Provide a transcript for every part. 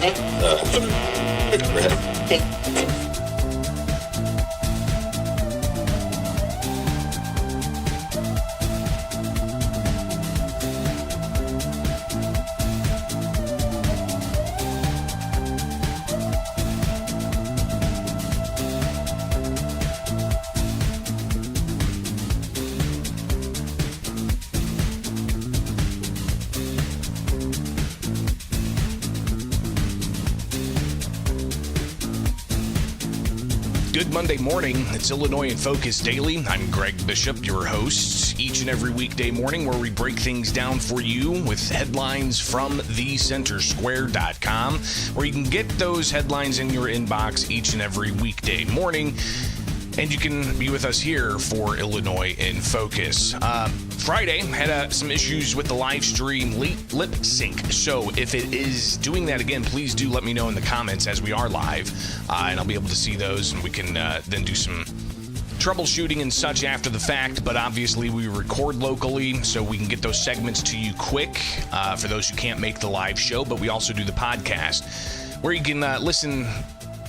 Good Monday morning. It's Illinois in Focus Daily. I'm Greg Bishop, your host, each and every weekday morning where we break things down for you with headlines from thecentersquare.com, where you can get those headlines in your inbox each and every weekday morning. And you can be with us here for Illinois in Focus. Friday had some issues with the live stream lip sync. So if it is doing that again, please do let me know in the comments as we are live. And I'll be able to see those, and we can then do some troubleshooting and such after the fact. But obviously we record locally, so we can get those segments to you quick for those who can't make the live show. But we also do the podcast where you can listen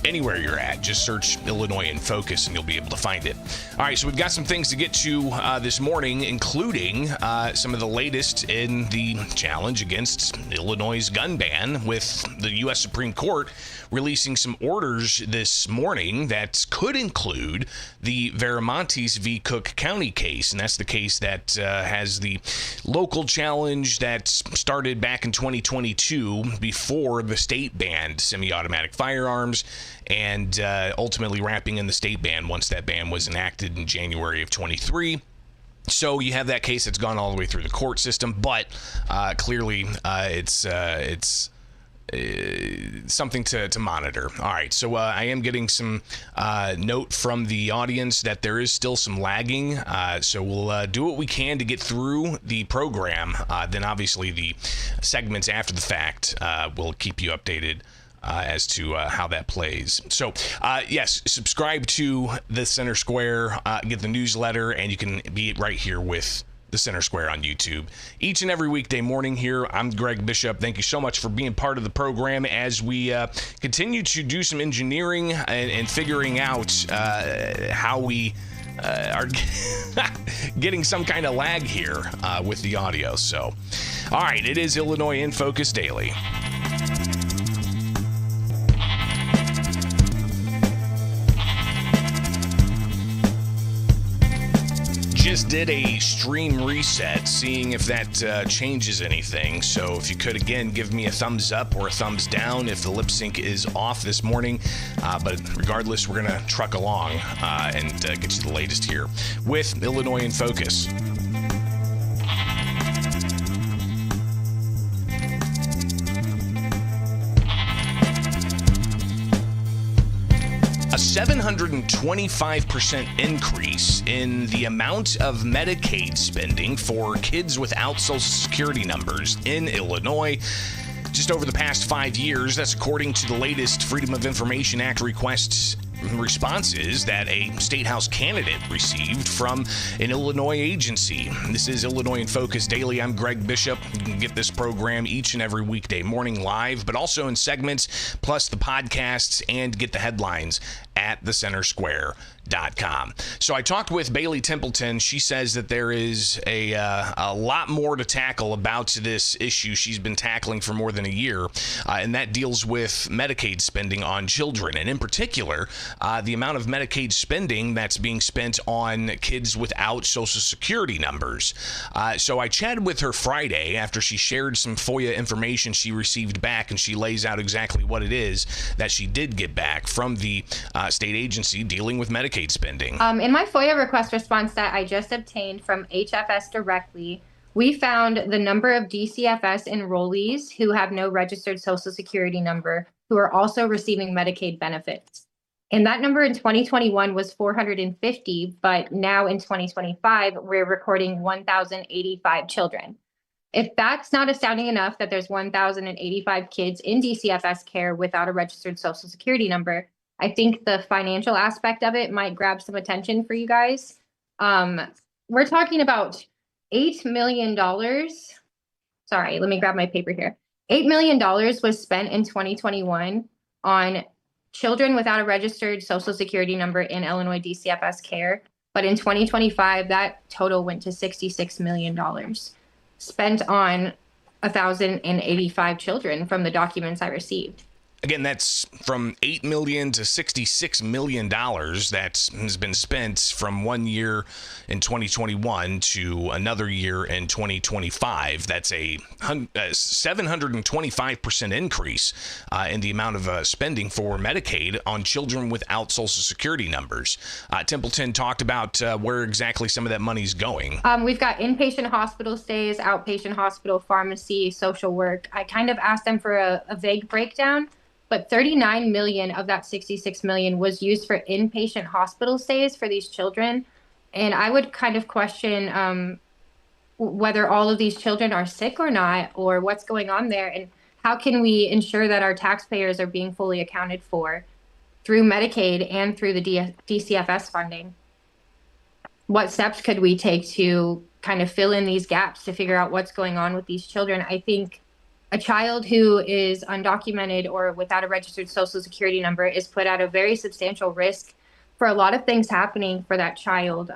anywhere you're at. Just search Illinois in Focus and you'll be able to find it. All right, so we've got some things to get to this morning, including some of the latest in the challenge against Illinois' gun ban, with the U.S. Supreme Court releasing some orders this morning that could include the Viramontes v. Cook County case. And that's the case that has the local challenge that started back in 2022 before the state banned semi-automatic firearms, and ultimately wrapping in the state ban once that ban was enacted in January of 23. So you have that case that's gone all the way through the court system, but clearly it's something to monitor. All right, so I am getting some note from the audience that there is still some lagging, so we'll do what we can to get through the program. Then obviously the segments after the fact will keep you updated as to how that plays. So, yes, subscribe to the Center Square, get the newsletter, and you can be right here with the Center Square on YouTube. Each and every weekday morning here, I'm Greg Bishop. Thank you so much for being part of the program as we continue to do some engineering and figuring out how we are getting some kind of lag here with the audio. So, all right, it is Illinois in Focus Daily. Just did a stream reset, seeing if that changes anything. So if you could, again, give me a thumbs up or a thumbs down if the lip sync is off this morning. But regardless, we're going to truck along and get you the latest here with Illinois in Focus. A 725% increase in the amount of Medicaid spending for kids without Social Security numbers in Illinois just over the past 5 years. That's according to the latest Freedom of Information Act responses that a State House candidate received from an Illinois agency. This is Illinois in Focus Daily. I'm Greg Bishop. You can get this program each and every weekday morning live, but also in segments, plus the podcasts, and get the headlines at thecentersquare.com. So I talked with Bailey Templeton. She says that there is a lot more to tackle about this issue she's been tackling for more than a year, and that deals with Medicaid spending on children, and in particular, the amount of Medicaid spending that's being spent on kids without Social Security numbers. So I chatted with her Friday after she shared some FOIA information she received back, and she lays out exactly what it is that she did get back from the state agency dealing with Medicaid spending. In my FOIA request response that I just obtained from HFS directly, we found the number of DCFS enrollees who have no registered Social Security number who are also receiving Medicaid benefits. And that number in 2021 was 450, but now in 2025, we're recording 1,085 children. If that's not astounding enough that there's 1,085 kids in DCFS care without a registered Social Security number, I think the financial aspect of it might grab some attention for you guys. We're talking about $8 million. Sorry, let me grab my paper here. $8 million was spent in 2021 on children without a registered social security number in Illinois DCFS care. But in 2025, that total went to $66 million spent on 1,085 children from the documents I received. Again, that's from $8 million to $66 million that has been spent from 1 year in 2021 to another year in 2025. That's a 725% increase in the amount of spending for Medicaid on children without Social Security numbers. Templeton talked about where exactly some of that money's going. We've got inpatient hospital stays, outpatient hospital, pharmacy, social work. I kind of asked them for a vague breakdown, but 39 million of that 66 million was used for inpatient hospital stays for these children. And I would kind of question whether all of these children are sick or not, or what's going on there, and how can we ensure that our taxpayers are being fully accounted for through Medicaid and through the DCFS funding? What steps could we take to kind of fill in these gaps to figure out what's going on with these children? I think a child who is undocumented or without a registered social security number is put at a very substantial risk for a lot of things happening for that child.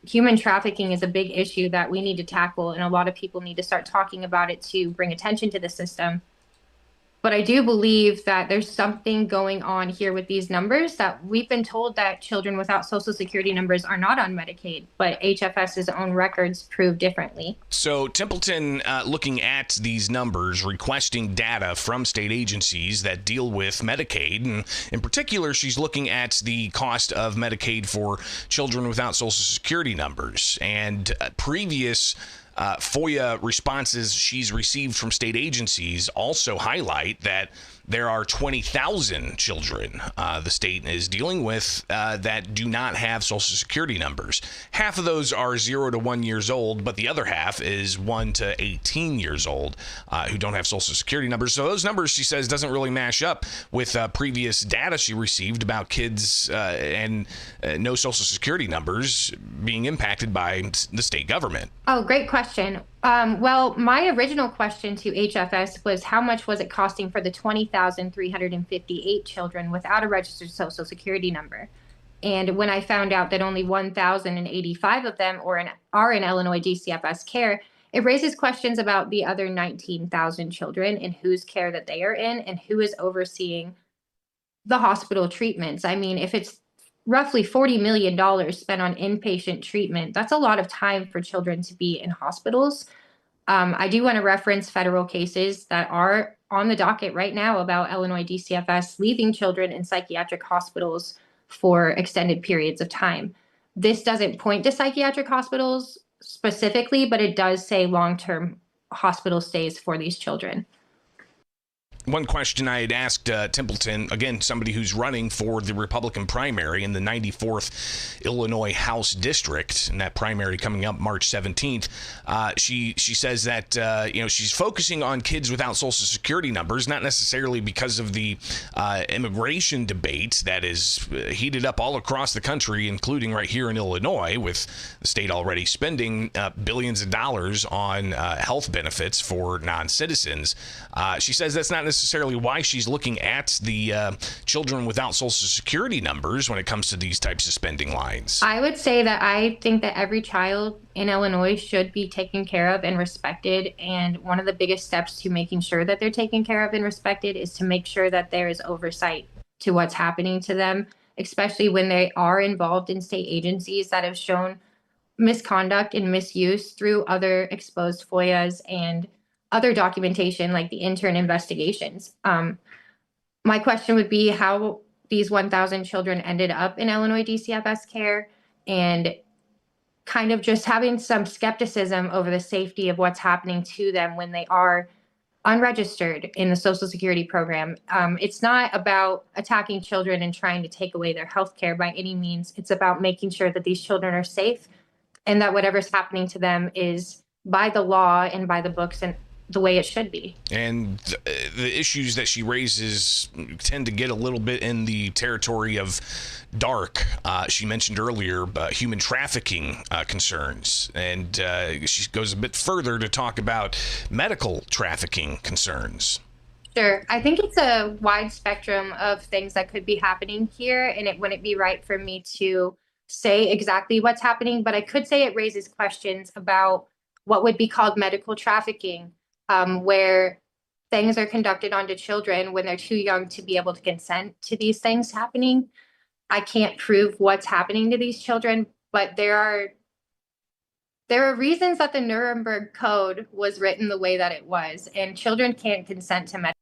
Human trafficking is a big issue that we need to tackle, and a lot of people need to start talking about it to bring attention to the system. But I do believe that there's something going on here with these numbers, that we've been told that children without social security numbers are not on Medicaid, but HFS's own records prove differently. So Templeton, looking at these numbers, requesting data from state agencies that deal with Medicaid, and in particular, she's looking at the cost of Medicaid for children without social security numbers. And previous FOIA responses she's received from state agencies also highlight that there are 20,000 children the state is dealing with that do not have Social Security numbers. Half of those are 0 to 1 years old, but the other half is 1 to 18 years old who don't have Social Security numbers. So those numbers, she says, doesn't really mash up with previous data she received about kids and no Social Security numbers being impacted by the state government. Oh, great question. Well, my original question to HFS was how much was it costing for the 20,358 children without a registered social security number? And when I found out that only 1,085 of them are in Illinois DCFS care, it raises questions about the other 19,000 children and whose care that they are in and who is overseeing the hospital treatments. I mean, if it's roughly $40 million spent on inpatient treatment, that's a lot of time for children to be in hospitals. I do want to reference federal cases that are on the docket right now about Illinois DCFS leaving children in psychiatric hospitals for extended periods of time. This doesn't point to psychiatric hospitals specifically, but it does say long-term hospital stays for these children. One question I had asked Templeton, again, somebody who's running for the Republican primary in the 94th Illinois House District, and that primary coming up March 17th, she says that she's focusing on kids without Social Security numbers, not necessarily because of the immigration debate that is heated up all across the country, including right here in Illinois, with the state already spending billions of dollars on health benefits for non-citizens. She says that's not necessarily why she's looking at the children without Social Security numbers when it comes to these types of spending lines. I would say that I think that every child in Illinois should be taken care of and respected. And one of the biggest steps to making sure that they're taken care of and respected is to make sure that there is oversight to what's happening to them, especially when they are involved in state agencies that have shown misconduct and misuse through other exposed FOIAs and other documentation like the intern investigations. My question would be how these 1,000 children ended up in Illinois DCFS care, and kind of just having some skepticism over the safety of what's happening to them when they are unregistered in the Social Security program. It's not about attacking children and trying to take away their health care by any means. It's about making sure that these children are safe and that whatever's happening to them is by the law and by the books and the way it should be. And the issues that she raises tend to get a little bit in the territory of dark. She mentioned earlier human trafficking concerns, and she goes a bit further to talk about medical trafficking concerns. Sure. I think it's a wide spectrum of things that could be happening here, and it wouldn't be right for me to say exactly what's happening, but I could say it raises questions about what would be called medical trafficking, where things are conducted onto children when they're too young to be able to consent to these things happening. I can't prove what's happening to these children, but there are reasons that the Nuremberg Code was written the way that it was, and children can't consent to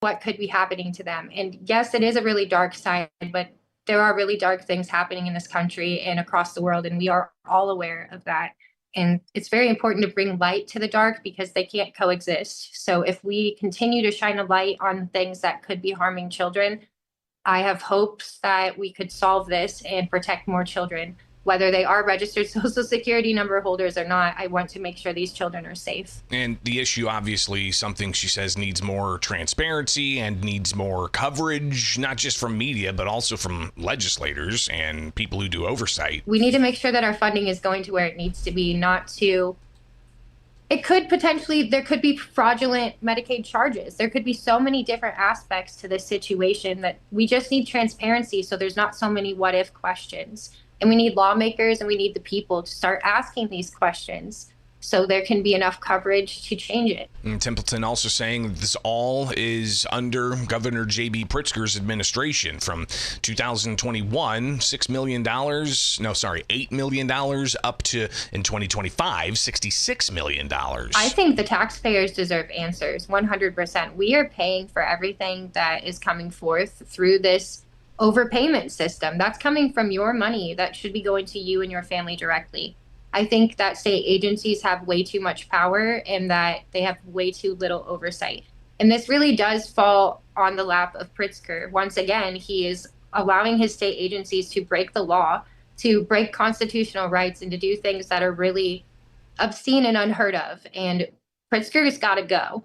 what could be happening to them. And yes, it is a really dark side, but there are really dark things happening in this country and across the world, and we are all aware of that. And it's very important to bring light to the dark because they can't coexist. So if we continue to shine a light on things that could be harming children, I have hopes that we could solve this and protect more children. Whether they are registered Social Security number holders or not, I want to make sure these children are safe. And the issue, obviously, something she says needs more transparency and needs more coverage, not just from media, but also from legislators and people who do oversight. We need to make sure that our funding is going to where it needs to be, not to... It could potentially, there could be fraudulent Medicaid charges. There could be so many different aspects to this situation that we just need transparency so there's not so many what if questions. And we need lawmakers and we need the people to start asking these questions so there can be enough coverage to change it. And Templeton also saying that this all is under Governor J.B. Pritzker's administration from 2021, $8 million up to, in 2025, $66 million. I think the taxpayers deserve answers, 100%. We are paying for everything that is coming forth through this overpayment system. That's coming from your money that should be going to you and your family directly. I think that state agencies have way too much power and that they have way too little oversight. And this really does fall on the lap of Pritzker. Once again, he is allowing his state agencies to break the law, to break constitutional rights, and to do things that are really obscene and unheard of. And Pritzker's got to go.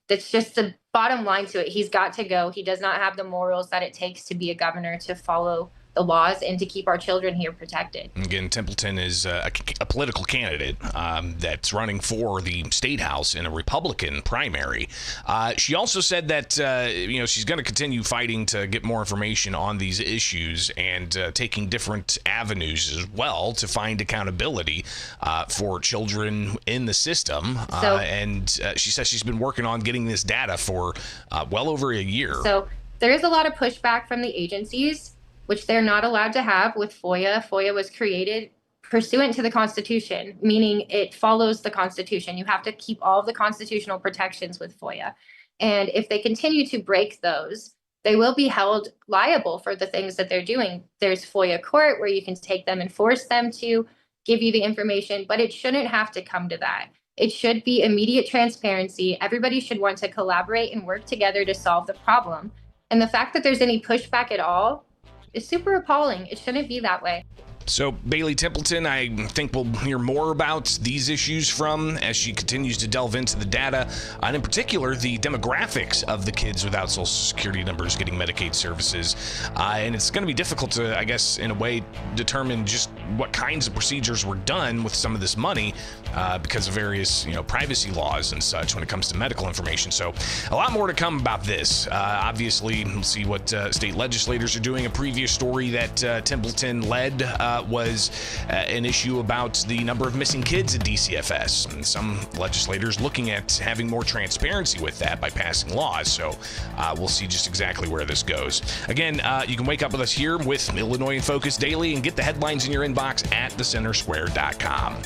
It's just the bottom line to it. He's got to go. He does not have the morals that it takes to be a governor, to follow the laws and to keep our children here protected. Again, Templeton is a political candidate that's running for the state house in a Republican primary. She also said that she's going to continue fighting to get more information on these issues and taking different avenues as well to find accountability for children in the system. And she says she's been working on getting this data for well over a year. So there is a lot of pushback from the agencies, which they're not allowed to have with FOIA. FOIA was created pursuant to the Constitution, meaning it follows the Constitution. You have to keep all of the constitutional protections with FOIA. And if they continue to break those, they will be held liable for the things that they're doing. There's FOIA court where you can take them and force them to give you the information, but it shouldn't have to come to that. It should be immediate transparency. Everybody should want to collaborate and work together to solve the problem. And the fact that there's any pushback at all is super appalling. It shouldn't be that way. So Bailey Templeton, I think we'll hear more about these issues from as she continues to delve into the data, and in particular, the demographics of the kids without Social Security numbers getting Medicaid services. And it's going to be difficult to, I guess, in a way, determine just what kinds of procedures were done with some of this money because of various, privacy laws and such when it comes to medical information. So a lot more to come about this. Obviously, we'll see what state legislators are doing. A previous story that Templeton led was an issue about the number of missing kids at DCFS, and some legislators looking at having more transparency with that by passing laws. So we'll see just exactly where this goes. Again, you can wake up with us here with Illinois in Focus Daily and get the headlines in your inbox at thecentersquare.com.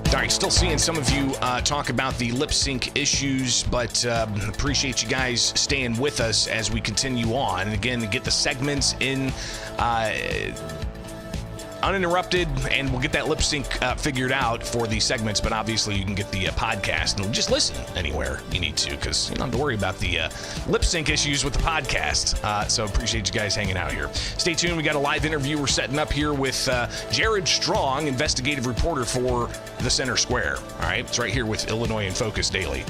All right, still seeing some of you talk about the lip sync issues, but appreciate you guys staying with us as we continue on. And again, to get the segments in uninterrupted, and we'll get that lip sync figured out for these segments. But obviously, you can get the podcast and just listen anywhere you need to, because you don't have to worry about the lip sync issues with the podcast. So appreciate you guys hanging out here. Stay tuned. We got a live interview we're setting up here with Jared Strong, investigative reporter for the Center Square. All right, it's right here with Illinois in Focus Daily.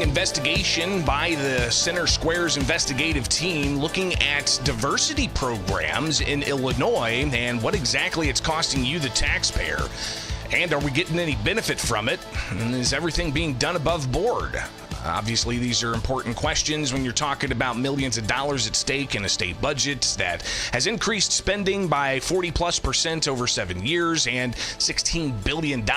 Investigation by the Center Square's investigative team looking at diversity programs in Illinois and what exactly it's costing you, the taxpayer. And are we getting any benefit from it? And is everything being done above board? Obviously, these are important questions when you're talking about millions of dollars at stake in a state budget that has increased spending by 40+% over 7 years and $16 billion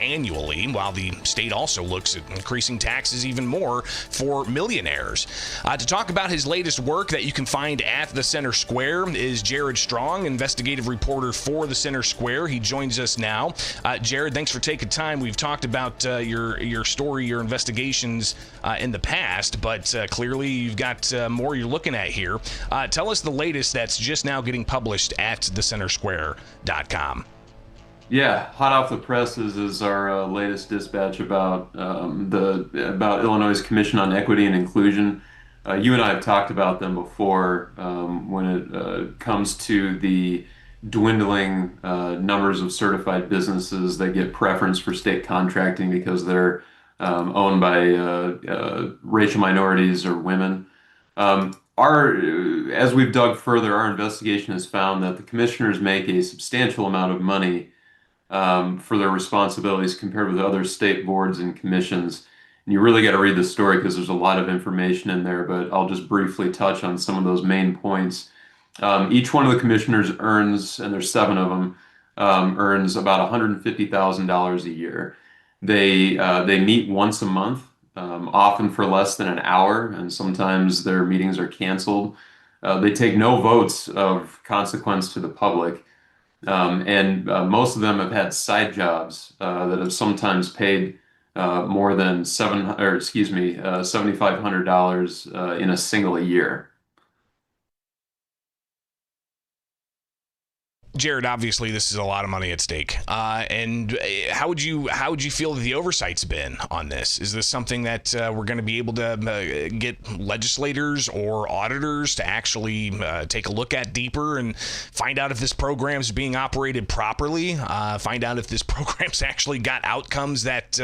annually, while the state also looks at increasing taxes even more for millionaires. To talk about his latest work that you can find at the Center Square is Jared Strong, investigative reporter for the Center Square. He joins us now. Jared, thanks for taking time. We've talked about your story, your investigations in the past, but clearly you've got more you're looking at here. Tell us the latest that's just now getting published at thecentersquare.com. Yeah, hot off the presses is our latest dispatch about about Illinois' Commission on Equity and Inclusion. You and I have talked about them before when it comes to the dwindling numbers of certified businesses that get preference for state contracting because they're owned by racial minorities or women. As we've dug further, our investigation has found that the commissioners make a substantial amount of money for their responsibilities compared with other state boards and commissions. And you really got to read the story because there's a lot of information in there, but I'll just briefly touch on some of those main points. Each one of the commissioners earns, and there's 7 of them, earns about $150,000 a year. They meet once a month, often for less than an hour, and sometimes their meetings are canceled. They take no votes of consequence to the public, and most of them have had side jobs that have sometimes paid more than $7,500 in a single year. Jared, obviously this is a lot of money at stake. And how would you feel that the oversight's been on this? Is this something that we're going to be able to get legislators or auditors to actually take a look at deeper and find out if this program's being operated properly? Find out if this program's actually got outcomes that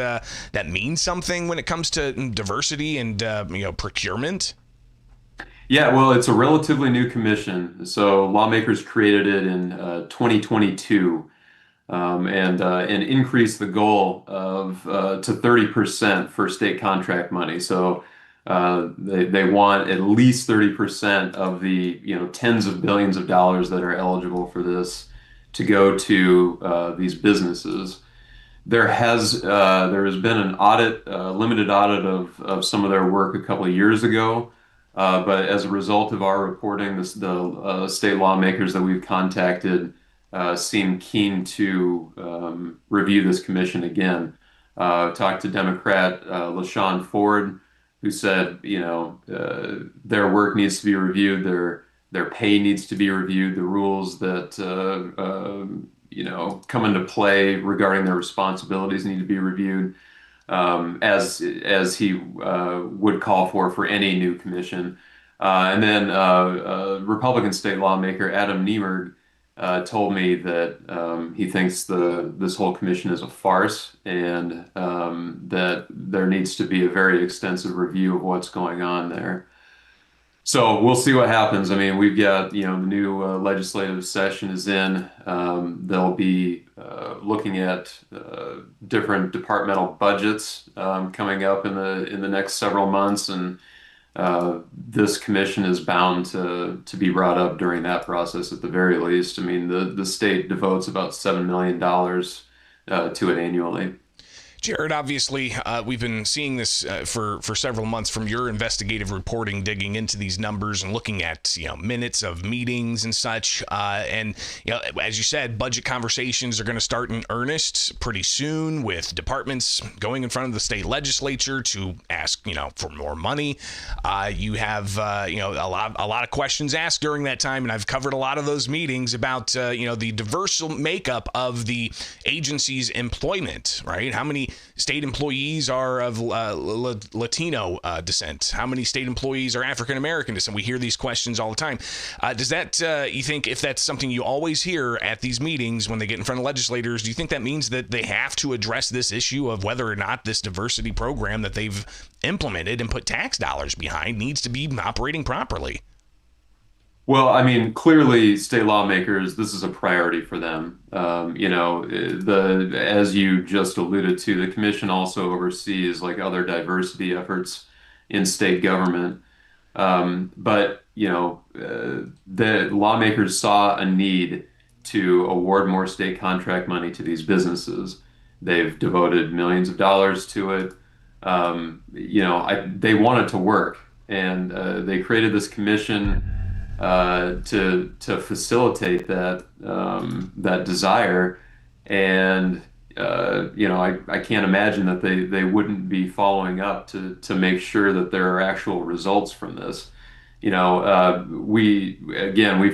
mean something when it comes to diversity and procurement? Yeah, well, it's a relatively new commission. So lawmakers created it in 2022 and increased the goal of to 30% for state contract money. So they want at least 30% of the tens of billions of dollars that are eligible for this to go to these businesses. There has been an audit, limited audit of some of their work a couple of years ago. But as a result of our reporting, the state lawmakers that we've contacted seem keen to review this commission again. Talked to Democrat LaShawn Ford, who said, their work needs to be reviewed, their pay needs to be reviewed, the rules that come into play regarding their responsibilities need to be reviewed. As he would call for any new commission. And then Republican state lawmaker Adam Niemerg told me that he thinks this whole commission is a farce, and that there needs to be a very extensive review of what's going on there. So we'll see what happens. I mean, we've got, the new legislative session is in. They'll be looking at different departmental budgets coming up in the next several months, and this commission is bound to be brought up during that process at the very least. I mean, the state devotes about $7 million to it annually. Jared, obviously, we've been seeing this for several months from your investigative reporting, digging into these numbers and looking at minutes of meetings and such. And as you said, budget conversations are going to start in earnest pretty soon, with departments going in front of the state legislature to ask for more money. You have a lot of questions asked during that time, and I've covered a lot of those meetings about the diverse makeup of the agency's employment. Right? How many state employees are of Latino descent? How many state employees are African American descent? We hear these questions all the time. Does that, you think, if that's something you always hear at these meetings when they get in front of legislators, do you think that means that they have to address this issue of whether or not this diversity program that they've implemented and put tax dollars behind needs to be operating properly? Well, I mean, clearly, state lawmakers, this is a priority for them. As you just alluded to, the commission also oversees like other diversity efforts in state government. But the lawmakers saw a need to award more state contract money to these businesses. They've devoted millions of dollars to it. They want it to work, and they created this commission to facilitate that desire. And I can't imagine that they wouldn't be following up to make sure that there are actual results from this. We've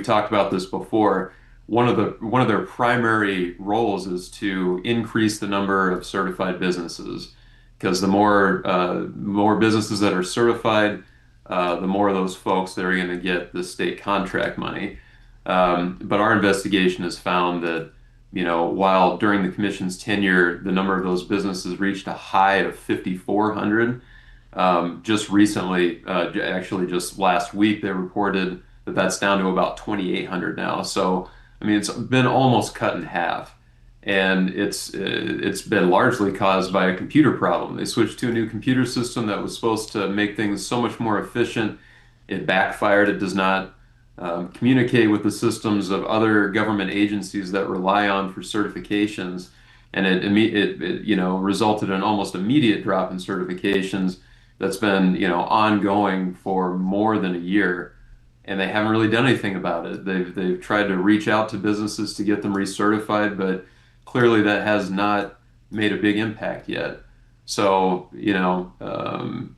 talked about this before. One of their primary roles is to increase the number of certified businesses, because the more businesses that are certified, the more of those folks that are going to get the state contract money. But our investigation has found that, while during the commission's tenure, the number of those businesses reached a high of 5,400, just recently, actually just last week, they reported that that's down to about 2,800 now. So, I mean, it's been almost cut in half. And it's been largely caused by a computer problem. They switched to a new computer system that was supposed to make things so much more efficient. It backfired. It does not communicate with the systems of other government agencies that rely on for certifications, and it resulted in an almost immediate drop in certifications that's been ongoing for more than a year. And they haven't really done anything about it. They've tried to reach out to businesses to get them recertified, but clearly that has not made a big impact yet. So,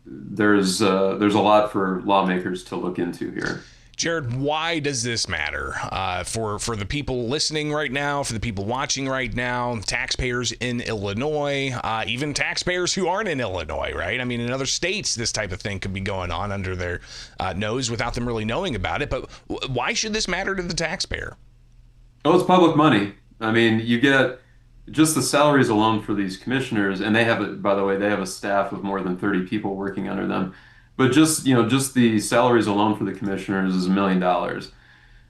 there's a lot for lawmakers to look into here. Jared, why does this matter for the people listening right now, for the people watching right now, taxpayers in Illinois, even taxpayers who aren't in Illinois, right? I mean, in other states, this type of thing could be going on under their nose without them really knowing about it. But why should this matter to the taxpayer? Oh, it's public money. I mean, you get just the salaries alone for these commissioners, and by the way, they have a staff of more than 30 people working under them. But just the salaries alone for the commissioners is $1 million.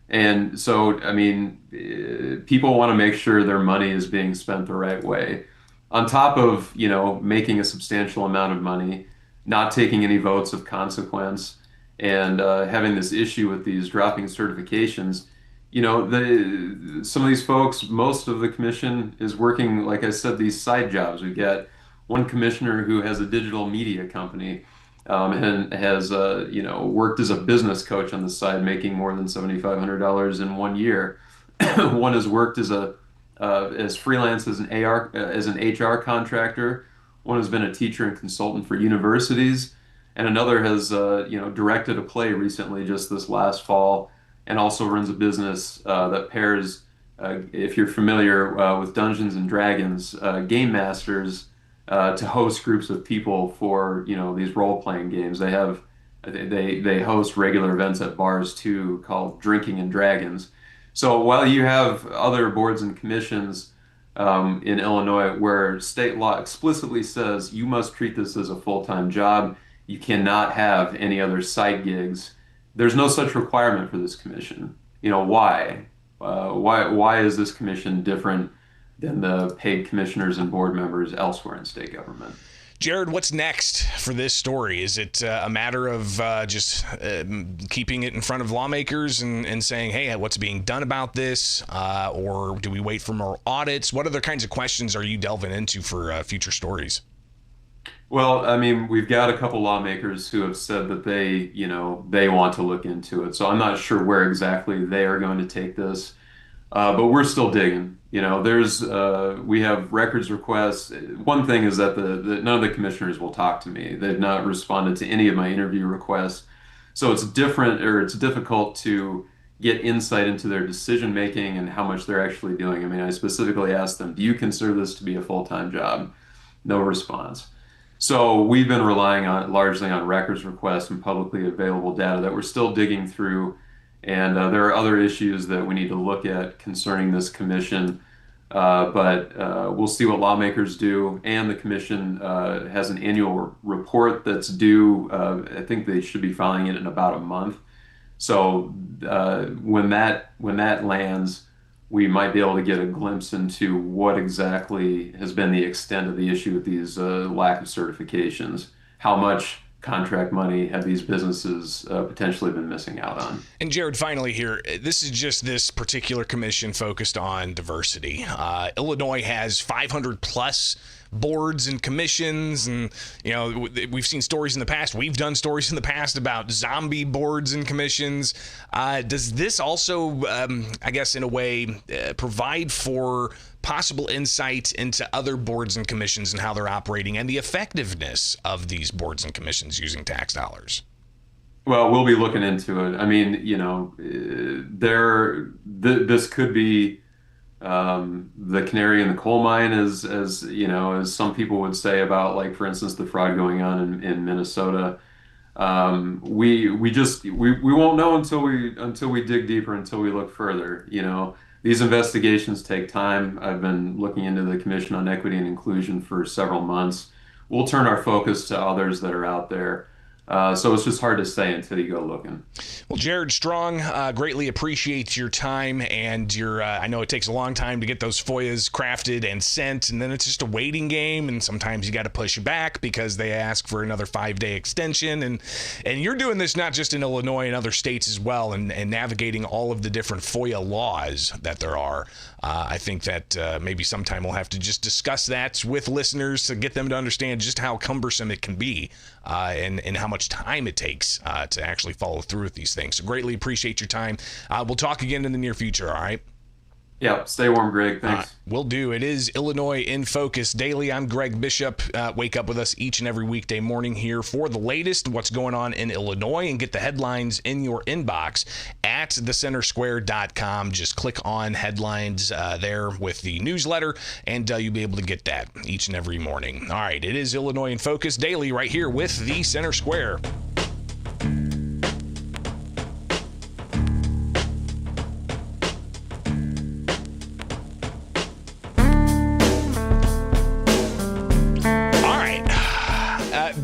And so, I mean, people want to make sure their money is being spent the right way. On top of, making a substantial amount of money, not taking any votes of consequence, and having this issue with these dropping certifications, some of these folks, most of the commission is working, like I said, these side jobs. We've got one commissioner who has a digital media company, and has worked as a business coach on the side, making more than $7,500 in 1 year. One has worked as freelance as an HR contractor. One has been a teacher and consultant for universities, and another has directed a play recently, just this last fall, and also runs a business that pairs, if you're familiar with Dungeons and Dragons, game masters to host groups of people for these role-playing games. They have They host regular events at bars too, called Drinking and Dragons. So while you have other boards and commissions in Illinois where state law explicitly says you must treat this as a full-time job, you cannot have any other side gigs. There's no such requirement for this commission. Why? Why is this commission different than the paid commissioners and board members elsewhere in state government? Jared, what's next for this story? Is it a matter of just keeping it in front of lawmakers and saying, hey, what's being done about this? Or do we wait for more audits? What other kinds of questions are you delving into for future stories? Well, I mean, we've got a couple lawmakers who have said that they want to look into it. So I'm not sure where exactly they are going to take this. But we're still digging. We have records requests. One thing is that none of the commissioners will talk to me. They've not responded to any of my interview requests. So it's difficult to get insight into their decision making and how much they're actually doing. I mean, I specifically asked them, do you consider this to be a full-time job? No response. So we've been relying largely on records requests and publicly available data that we're still digging through. And there are other issues that we need to look at concerning this commission, but we'll see what lawmakers do. And the commission has an annual report that's due. I think they should be filing it in about a month. So when that lands, we might be able to get a glimpse into what exactly has been the extent of the issue with these lack of certifications, how much contract money have these businesses potentially been missing out on. And Jared, finally here, this is just this particular commission focused on diversity. Illinois has 500 plus boards and commissions, and we've seen stories in the past. We've done stories in the past about zombie boards and commissions. Does this also, I guess, in a way, provide for possible insight into other boards and commissions and how they're operating and the effectiveness of these boards and commissions using tax dollars? Well, we'll be looking into it. I mean, this could be the canary in the coal mine, as some people would say about, like, for instance, the fraud going on in Minnesota. We won't know until we dig deeper, until we look further. These investigations take time. I've been looking into the Commission on Equity and Inclusion for several months. We'll turn our focus to others that are out there. So it's just hard to say until you go looking. Well, Jared Strong, greatly appreciate your time and I know it takes a long time to get those FOIAs crafted and sent, and then it's just a waiting game, and sometimes you got to push back because they ask for another 5-day extension, and you're doing this not just in Illinois and other states as well, and navigating all of the different FOIA laws that there are. I think that maybe sometime we'll have to just discuss that with listeners to get them to understand just how cumbersome it can be and how much time it takes to actually follow through with these things. So greatly appreciate your time. We'll talk again in the near future, all right? Yeah, stay warm, Greg. Thanks. Will do. It is Illinois in Focus Daily. I'm Greg Bishop. Wake up with us each and every weekday morning here for the latest, what's going on in Illinois, and get the headlines in your inbox at thecentersquare.com. Just click on headlines there with the newsletter, and you'll be able to get that each and every morning. All right, it is Illinois in Focus Daily right here with the Center Square.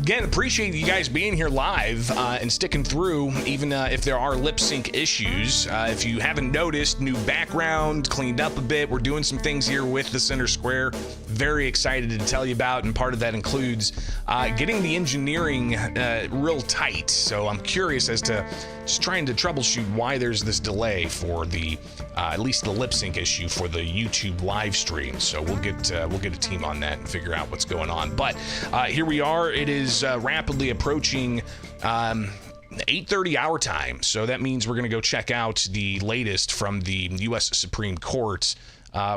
Again, appreciate you guys being here live and sticking through, even if there are lip sync issues. If you haven't noticed, new background, cleaned up a bit. We're doing some things here with the Center Square. Very excited to tell you about, and part of that includes getting the engineering real tight. So I'm curious as to just trying to troubleshoot why there's this delay for the at least the lip sync issue for the YouTube live stream. So we'll get a team on that and figure out what's going on. But here we are. It is rapidly approaching 8:30 our time. So that means we're going to go check out the latest from the U.S. Supreme Court,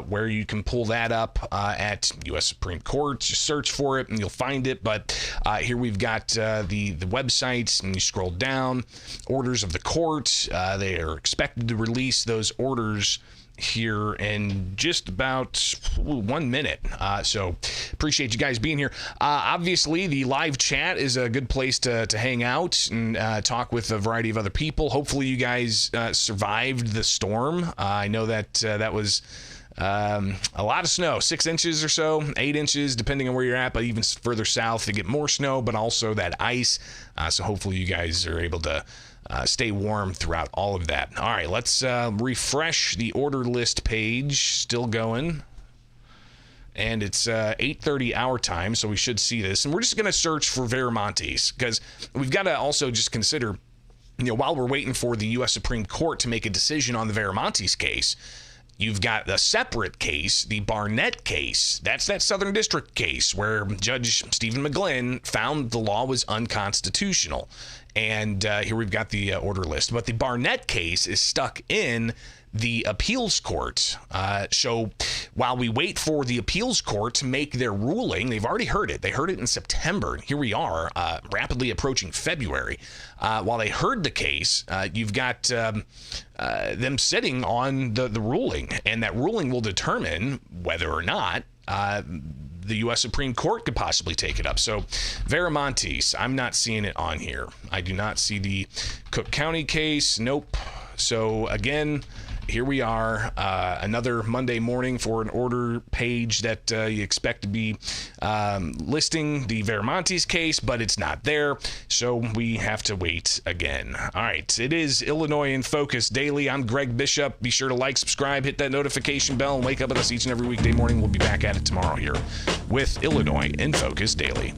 where you can pull that up at U.S. Supreme Court. Just search for it and you'll find it. But here we've got the website, and you scroll down, orders of the court. They are expected to release those orders here in just about 1 minute. So appreciate you guys being here. Obviously, the live chat is a good place to hang out and talk with a variety of other people. Hopefully you guys survived the storm. I know that that was a lot of snow, 6 inches or so, 8 inches, depending on where you're at, but even further south to get more snow, but also that ice. So hopefully you guys are able to stay warm throughout all of that. All right, let's refresh the order list page. Still going. And it's 8:30 our time, so we should see this. And we're just going to search for Viramontes, because we've got to also just consider, while we're waiting for the U.S. Supreme Court to make a decision on the Viramontes case, you've got a separate case, the Barnett case. That's that Southern District case where Judge Stephen McGlynn found the law was unconstitutional. And here we've got the order list. But the Barnett case is stuck in the appeals court. So while we wait for the appeals court to make their ruling, they've already heard it. They heard it in September. Here we are, rapidly approaching February. While they heard the case, you've got them sitting on the ruling, and that ruling will determine whether or not the U.S. Supreme Court could possibly take it up. So Viramontes, I'm not seeing it on here. I do not see the Cook County case. Nope. So again, here we are, another Monday morning for an order page that you expect to be listing the Viramontes case, but it's not there, so we have to wait again. All right, it is Illinois in Focus Daily. I'm Greg Bishop. Be sure to like, subscribe, hit that notification bell, and wake up with us each and every weekday morning. We'll be back at it tomorrow here with Illinois in Focus Daily.